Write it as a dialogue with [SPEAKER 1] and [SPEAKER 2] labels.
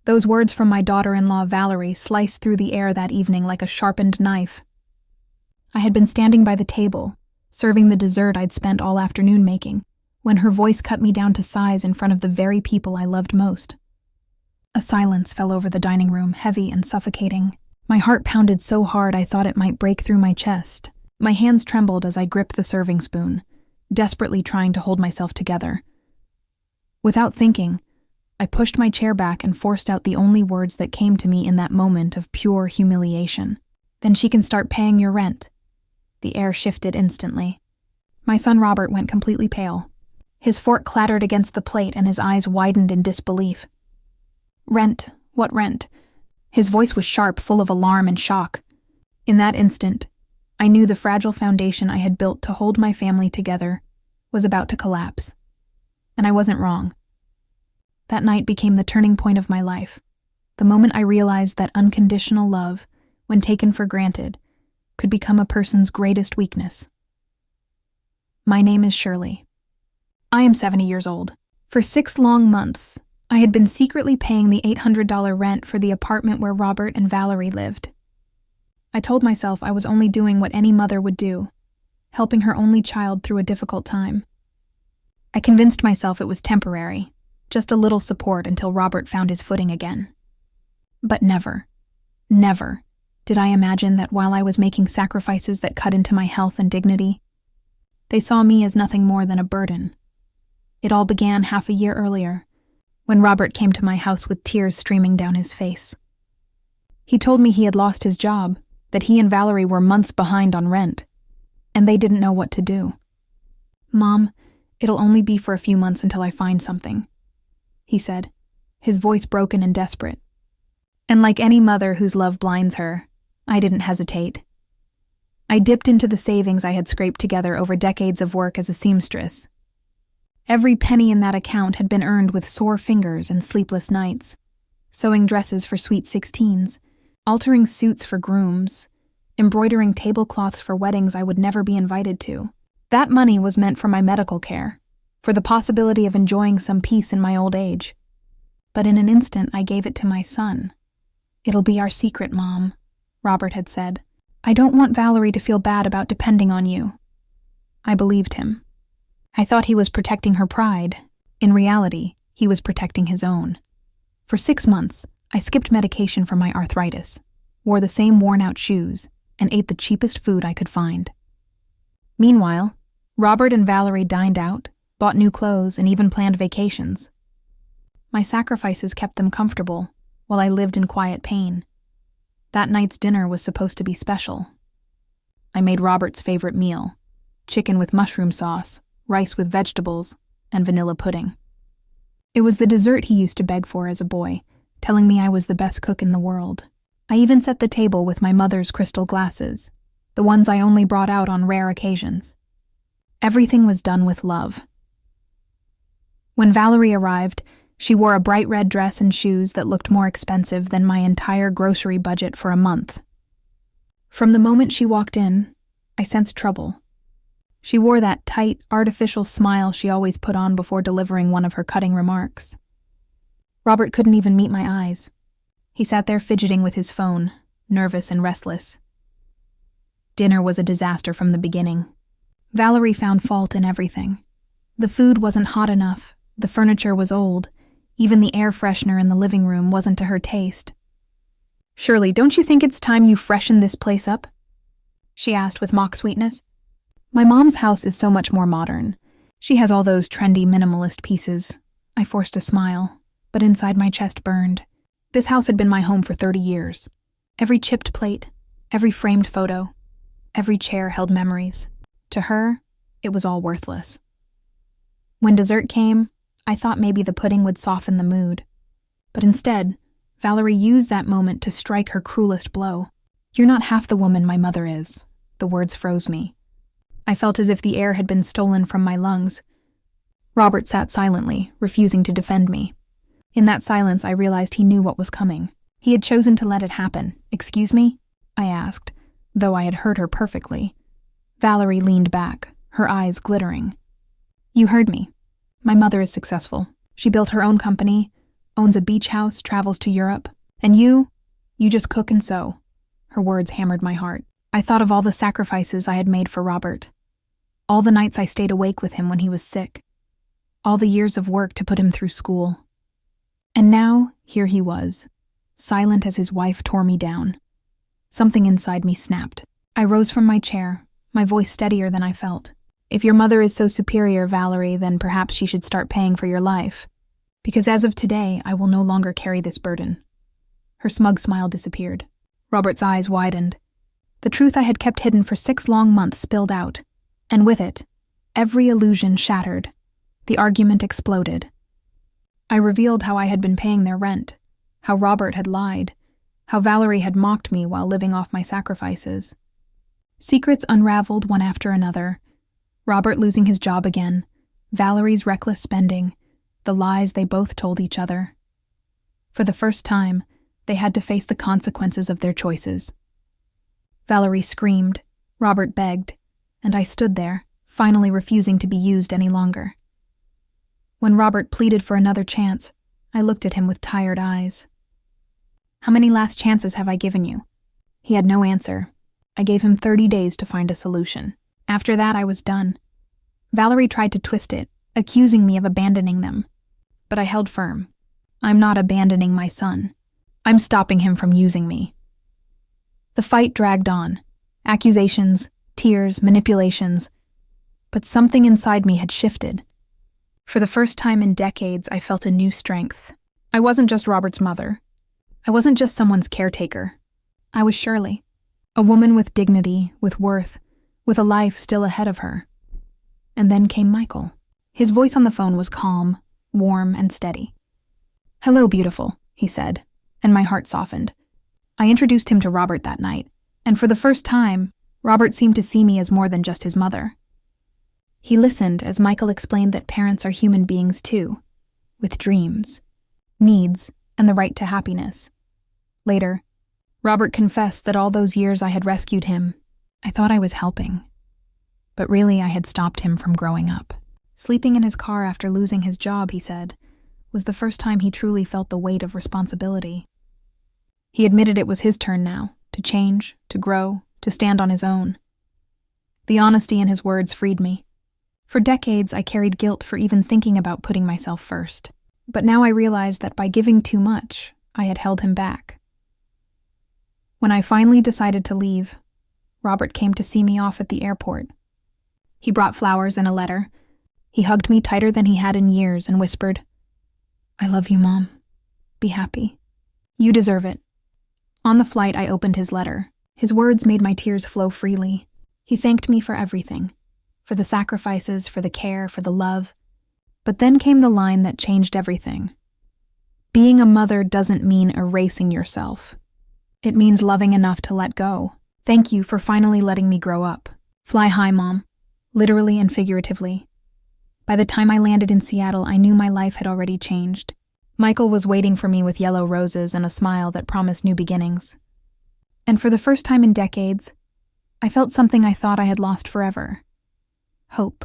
[SPEAKER 1] Those words from my daughter-in-law Valerie sliced through the air that evening like a sharpened knife. I had been standing by the table, serving the dessert I'd spent all afternoon making, when her voice cut me down to size in front of the very people I loved most. A silence fell over the dining room, heavy and suffocating. My heart pounded so hard I thought it might break through my chest. My hands trembled as I gripped the serving spoon, desperately trying to hold myself together. Without thinking, I pushed my chair back and forced out the only words that came to me in that moment of pure humiliation. "Then she can start paying your rent." The air shifted instantly. My son Robert went completely pale. His fork clattered against the plate and his eyes widened in disbelief. "Rent? What rent?" His voice was sharp, full of alarm and shock. In that instant, I knew the fragile foundation I had built to hold my family together was about to collapse. And I wasn't wrong. That night became the turning point of my life, the moment I realized that unconditional love, when taken for granted, could become a person's greatest weakness. My name is Shirley. I am 70 years old. For 6 long months, I had been secretly paying the $800 rent for the apartment where Robert and Valerie lived. I told myself I was only doing what any mother would do, helping her only child through a difficult time. I convinced myself it was temporary, just a little support until Robert found his footing again. But never did I imagine that while I was making sacrifices that cut into my health and dignity, they saw me as nothing more than a burden. It all began half a year earlier, when Robert came to my house with tears streaming down his face. He told me he had lost his job, that he and Valerie were months behind on rent, and they didn't know what to do. "Mom, it'll only be for a few months until I find something," he said, his voice broken and desperate. And like any mother whose love blinds her, I didn't hesitate. I dipped into the savings I had scraped together over decades of work as a seamstress. Every penny in that account had been earned with sore fingers and sleepless nights, sewing dresses for sweet 16s, altering suits for grooms, embroidering tablecloths for weddings I would never be invited to. That money was meant for my medical care, for the possibility of enjoying some peace in my old age. But in an instant I gave it to my son. "It'll be our secret, Mom," Robert had said. "I don't want Valerie to feel bad about depending on you." I believed him. I thought he was protecting her pride. In reality, he was protecting his own. For 6 months, I skipped medication for my arthritis, wore the same worn-out shoes, and ate the cheapest food I could find. Meanwhile, Robert and Valerie dined out, bought new clothes, and even planned vacations. My sacrifices kept them comfortable, while I lived in quiet pain. That night's dinner was supposed to be special. I made Robert's favorite meal: chicken with mushroom sauce, rice with vegetables, and vanilla pudding. It was the dessert he used to beg for as a boy, telling me I was the best cook in the world. I even set the table with my mother's crystal glasses, the ones I only brought out on rare occasions. Everything was done with love. When Valerie arrived, she wore a bright red dress and shoes that looked more expensive than my entire grocery budget for a month. From the moment she walked in, I sensed trouble. She wore that tight, artificial smile she always put on before delivering one of her cutting remarks. Robert couldn't even meet my eyes. He sat there fidgeting with his phone, nervous and restless. Dinner was a disaster from the beginning. Valerie found fault in everything. The food wasn't hot enough, the furniture was old, even the air freshener in the living room wasn't to her taste. "Shirley, don't you think it's time you freshen this place up?" she asked with mock sweetness. "My mom's house is so much more modern. She has all those trendy minimalist pieces." I forced a smile, but inside my chest burned. This house had been my home for 30 years. Every chipped plate, every framed photo, every chair held memories. To her, it was all worthless. When dessert came, I thought maybe the pudding would soften the mood. But instead, Valerie used that moment to strike her cruelest blow. "You're not half the woman my mother is." The words froze me. I felt as if the air had been stolen from my lungs. Robert sat silently, refusing to defend me. In that silence, I realized he knew what was coming. He had chosen to let it happen. "Excuse me?" I asked, though I had heard her perfectly. Valerie leaned back, her eyes glittering. "You heard me. My mother is successful. She built her own company, owns a beach house, travels to Europe. And you just cook and sew." Her words hammered my heart. I thought of all the sacrifices I had made for Robert. All the nights I stayed awake with him when he was sick. All the years of work to put him through school. And now, here he was, silent as his wife tore me down. Something inside me snapped. I rose from my chair, my voice steadier than I felt. "If your mother is so superior, Valerie, then perhaps she should start paying for your life. Because as of today, I will no longer carry this burden." Her smug smile disappeared. Robert's eyes widened. The truth I had kept hidden for 6 long months spilled out, and with it, every illusion shattered. The argument exploded. I revealed how I had been paying their rent, how Robert had lied, how Valerie had mocked me while living off my sacrifices. Secrets unraveled one after another. Robert losing his job again, Valerie's reckless spending, the lies they both told each other. For the first time, they had to face the consequences of their choices. Valerie screamed, Robert begged, and I stood there, finally refusing to be used any longer. When Robert pleaded for another chance, I looked at him with tired eyes. "How many last chances have I given you?" He had no answer. I gave him 30 days to find a solution. After that, I was done. Valerie tried to twist it, accusing me of abandoning them. But I held firm. I'm not abandoning my son. I'm stopping him from using me. The fight dragged on. Accusations, tears, manipulations. But something inside me had shifted. For the first time in decades, I felt a new strength. I wasn't just Robert's mother. I wasn't just someone's caretaker. I was Shirley, a woman with dignity, with worth, with a life still ahead of her. And then came Michael. His voice on the phone was calm, warm, and steady. "Hello, beautiful," he said, and my heart softened. I introduced him to Robert that night, and for the first time, Robert seemed to see me as more than just his mother. He listened as Michael explained that parents are human beings too, with dreams, needs, and the right to happiness. Later, Robert confessed that all those years I had rescued him, I thought I was helping. But really I had stopped him from growing up. Sleeping in his car after losing his job, he said, was the first time he truly felt the weight of responsibility. He admitted it was his turn now, to change, to grow, to stand on his own. The honesty in his words freed me. For decades, I carried guilt for even thinking about putting myself first. But now I realized that by giving too much, I had held him back. When I finally decided to leave, Robert came to see me off at the airport. He brought flowers and a letter. He hugged me tighter than he had in years and whispered, "I love you, Mom. Be happy. You deserve it." On the flight, I opened his letter. His words made my tears flow freely. He thanked me for everything, for the sacrifices, for the care, for the love. But then came the line that changed everything. Being a mother doesn't mean erasing yourself. It means loving enough to let go. Thank you for finally letting me grow up. Fly high, Mom, literally and figuratively. By the time I landed in Seattle, I knew my life had already changed. Michael was waiting for me with yellow roses and a smile that promised new beginnings. And for the first time in decades, I felt something I thought I had lost forever. Hope.